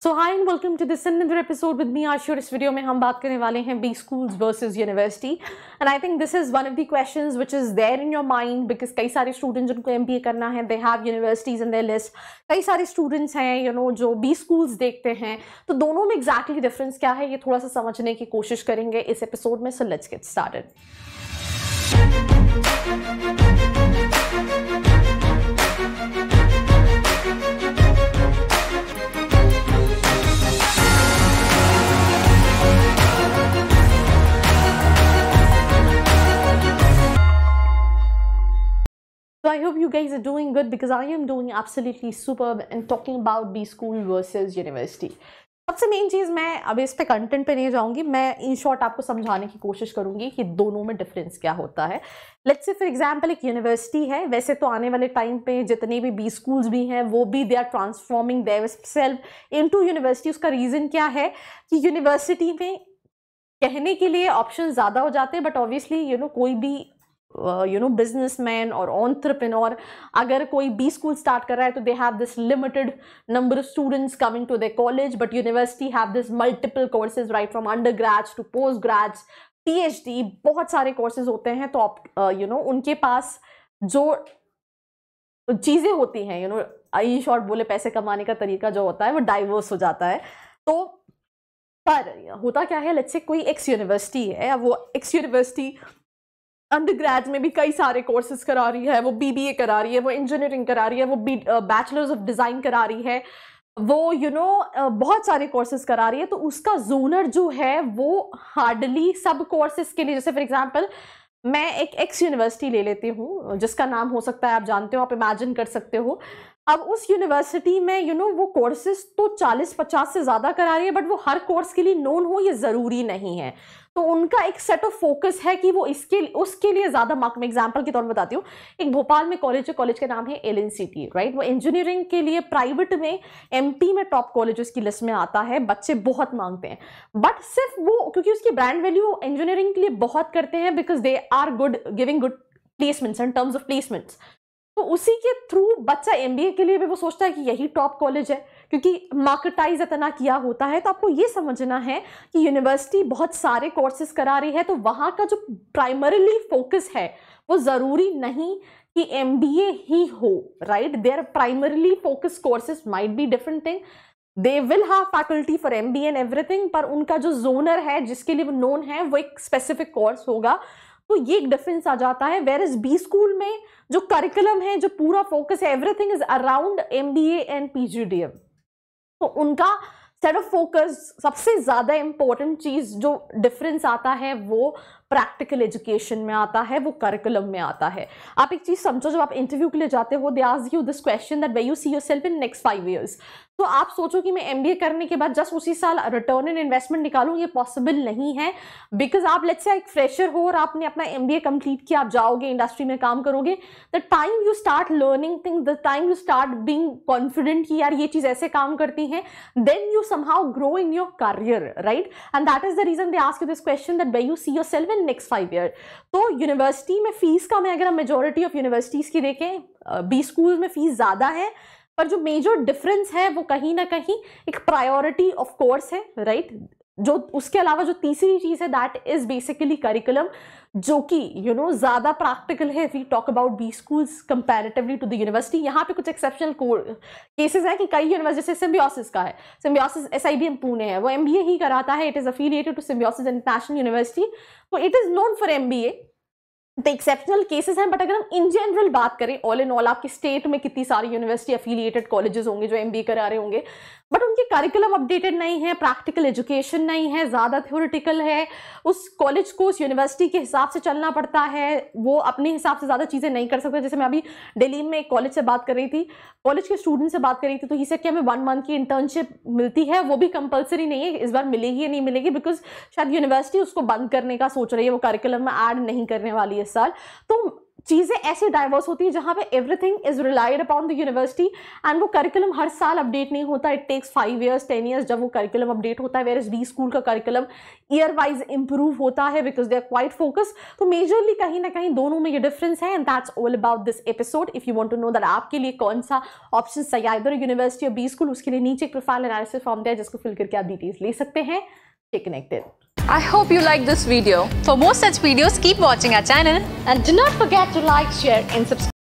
So hi and welcome to this another episode with me Ashu. इस video में हम बात करने वाले हैं B schools versus university and I think this is one of the questions which is there in your mind because कई सारे students जिनको एमबीए करना है they have universities in their list. कई सारे स्टूडेंट्स हैं जो बी स्कूल्स देखते हैं, तो दोनों में एग्जैक्टली डिफरेंस क्या है ये थोड़ा सा समझने की कोशिश करेंगे इस एपिसोड में। So let's get started. So I hope you guys are doing good because I am doing absolutely superb and talking about B school versus university. सबसे मेन चीज़, मैं अब इस पे कंटेंट पे नहीं जाऊंगी, मैं इन शॉर्ट आपको समझाने की कोशिश करूंगी कि दोनों में डिफरेंस क्या होता है। लेट्स से फॉर एग्जांपल एक यूनिवर्सिटी है, वैसे तो आने वाले टाइम पे जितने भी बी स्कूल्स भी हैं वो भी they are transforming themselves into university. उसका रीज़न क्या है कि यूनिवर्सिटी में कहने के लिए ऑप्शन ज़्यादा हो जाते हैं, बट ऑब्वियसली कोई भी बिजनेसमैन और एंटरप्रेन्योर अगर कोई बी स्कूल स्टार्ट कर रहा है तो they have this limited number of students coming to their college, but university have this multiple courses right from under grades to post grades PhD, बहुत सारे कोर्सेज होते हैं। तो उनके पास जो चीज़ें होती हैं इन शॉर्ट बोले पैसे कमाने का तरीका जो होता है वो डाइवर्स हो जाता है। तो पर होता क्या है, लेट्स से कोई एक्स यूनिवर्सिटी है, वो एक्स यूनिवर्सिटी अंडर ग्रेड में भी कई सारे कोर्सेज करा रही है, वो बीबीए करा रही है, वो इंजीनियरिंग करा रही है, वो बैचलर्स ऑफ डिज़ाइन करा रही है, वो बहुत सारे कोर्सेज करा रही है। तो उसका जोनर जो है वो हार्डली सब कोर्सेज के लिए, जैसे फॉर एग्जांपल मैं एक एक्स यूनिवर्सिटी ले लेती हूँ जिसका नाम हो सकता है आप जानते हो, आप इमेजिन कर सकते हो। अब उस यूनिवर्सिटी में वो कोर्सेज तो 40-50 से ज़्यादा करा रही है, बट वो हर कोर्स के लिए नोन हो ये ज़रूरी नहीं है। तो उनका एक सेट ऑफ फोकस है कि वो उसके लिए ज़्यादा मार्क। मैं एग्जांपल के तौर पर बताती हूँ, एक भोपाल में कॉलेज है, कॉलेज का नाम है एलएनसीटी, राइट। वो इंजीनियरिंग के लिए प्राइवेट में एमपी में टॉप कॉलेजेस की लिस्ट में आता है, बच्चे बहुत मांगते हैं, बट सिर्फ वो क्योंकि उसकी ब्रांड वैल्यू इंजीनियरिंग के लिए बहुत करते हैं because they are good giving good placements in terms of placements. तो उसी के थ्रू बच्चा एमबीए के लिए भी वो सोचता है कि यही टॉप कॉलेज है क्योंकि मार्केटाइज इतना किया होता है। तो आपको ये समझना है कि यूनिवर्सिटी बहुत सारे कोर्सेज करा रही है, तो वहाँ का जो प्राइमरीली फोकस है वो ज़रूरी नहीं कि एमबीए ही हो, right. There primarily focus courses might be different thing, they will have faculty for MBA and everything, पर उनका जो जोनर है जिसके लिए वो नोन है वो एक स्पेसिफिक कोर्स होगा। तो ये एक डिफरेंस आ जाता है। वेयर इज बी स्कूल में जो करिकुलम है, जो पूरा फोकस है, everything is around MBA and PGDM. तो उनका सेट ऑफ फोकस, सबसे ज्यादा इंपॉर्टेंट चीज जो डिफरेंस आता है वो प्रैक्टिकल एजुकेशन में आता है, वो करिकुलम में आता है। आप एक चीज समझो, जब आप इंटरव्यू के लिए जाते हो they ask you this question that where you see yourself in next 5 years। तो आप सोचो कि मैं एमबीए करने के बाद जस्ट उसी साल रिटर्न इन इन्वेस्टमेंट निकालूं, ये पॉसिबल नहीं है। बिकॉज आप लेट्स से एक फ्रेशर हो और आपने अपना एमबीए कंप्लीट किया, आप जाओगे इंडस्ट्री में काम करोगे, the time you start learning thing, the time you start being confident कि यार ये चीज ऐसे काम करती है, then you somehow grow in your career, right. And that is the reason they ask you this question that where you see yourself in next 5 years। तो university में फीस का, मैं अगर हम मेजोरिटी ऑफ यूनिवर्सिटीज की देखें, B school में fees ज्यादा है, पर जो मेजर डिफरेंस है वो कहीं ना कहीं एक प्रायोरिटी ऑफ कोर्स है, राइट। जो उसके अलावा जो तीसरी चीज है दैट इज बेसिकली करिकुलम, जो कि ज्यादा प्रैक्टिकल है। We talk about B schools comparatively to the university. यहाँ पे कुछ एक्सेप्शनल केसेस हैं कि कई यूनिवर्सिटी, जैसे सिम्बियोसिस का है, सिम्बियोसिस एसआईबीएम पुणे है, वो एमबीए ही कराता है, it is affiliated to Symbiosis International University, तो it is known for MBA. तो एक्सेप्शनल केसेस हैं, बट अगर हम इन जनरल बात करें, ऑल इन ऑल आपकी स्टेट में कितनी सारी यूनिवर्सिटी एफिलिएटेड कॉलेजेस होंगे जो एमबीए करा रहे होंगे, बट उनके करिकुलम अपडेटेड नहीं है, प्रैक्टिकल एजुकेशन नहीं है, ज़्यादा थ्योरेटिकल है, उस कॉलेज को उस यूनिवर्सिटी के हिसाब से चलना पड़ता है, वो अपने हिसाब से ज़्यादा चीज़ें नहीं कर सकते। जैसे मैं अभी दिल्ली में एक कॉलेज से बात कर रही थी, कॉलेज के स्टूडेंट से बात कर रही थी, तो ही से कि हमें 1 month की इंटर्नशिप मिलती है, वो भी कंपलसरी नहीं है, इस बार मिलेगी या नहीं मिलेगी, बिकॉज शायद यूनिवर्सिटी उसको बंद करने का सोच रही है, वो करिकुलम में ऐड नहीं करने वाली है इस साल। तो चीज़ें ऐसी डाइवर्स होती है जहाँ पे everything is relied upon the university and वो करिकुलम हर साल अपडेट नहीं होता. इट टेक्स 5 years 10 years जब वो करिकुलम अपडेट होता है. वेयर इज बी स्कूल का करिकुलम ईयर वाइज इंप्रूव होता है because they are quite focus. तो मेजरली कहीं ना कहीं दोनों में ये डिफरेंस है and that's all about this episode. If you want to know that आपके लिए कौन सा ऑप्शन सही है, इधर यूनिवर्सिटी और बी स्कूल, उसके लिए नीचे एक प्रोफाइल एनालिसिस फॉर्म दिया है जिसको फिल करके आप डिटेल्स ले सकते हैं. Stay connected. I hope you like this video. For more such videos, keep watching our channel. And do not forget to like, share and subscribe.